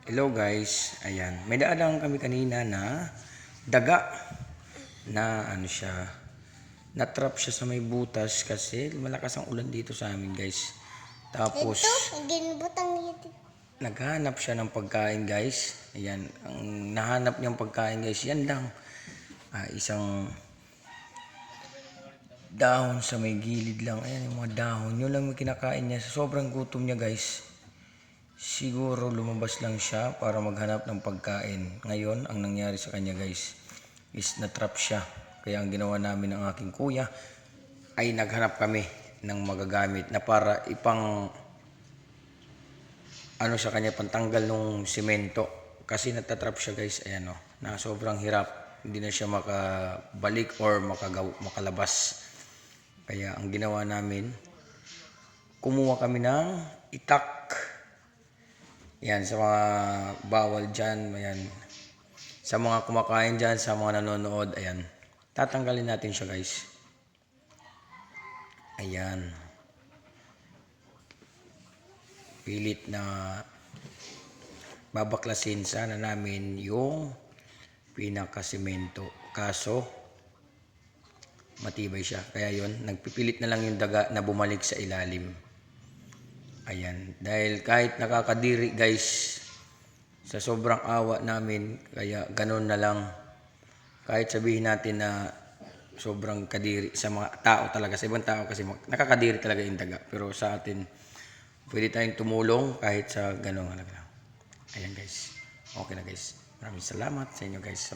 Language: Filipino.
Hello guys, ayan. May daan kami kanina na daga na siya, natrap siya sa may butas kasi malakas ang ulan dito sa amin guys. Tapos, naghanap siya ng pagkain guys. Ayan, ang nahanap niyang pagkain guys, yan lang. Isang dahon sa may gilid lang. Ayan, yung mga dahon. Yun lang yung kinakain niya. Sobrang gutom niya guys. Siguro lumabas lang siya para maghanap ng pagkain. Ngayon, ang nangyari sa kanya guys is natrap siya. Kaya ang ginawa namin ng aking kuya ay naghanap kami ng magagamit na para ipang sa kanya, pantanggal ng simento. Kasi natatrap siya guys, ayan na sobrang hirap. Hindi na siya makabalik or makalabas. Kaya ang ginawa namin, kumuha kami ng itak. Yan, sa mga bawal dyan, ayan. Sa mga kumakain dyan, sa mga nanonood, ayan. Tatanggalin natin siya guys. Ayan. Pilit na babaklasin sana namin yung pinakasimento. Kaso, matibay siya. Kaya yon, nagpipilit na lang yung daga na bumalik sa ilalim. Ayan, dahil kahit nakakadiri guys, sa sobrang awa namin, kaya ganun na lang. Kahit sabihin natin na sobrang kadiri sa mga tao talaga, sa ibang tao kasi nakakadiri talaga yung daga. Pero sa atin, pwede tayong tumulong kahit sa ganun halaga. Ayan guys, okay na guys. Maraming salamat sa inyo guys.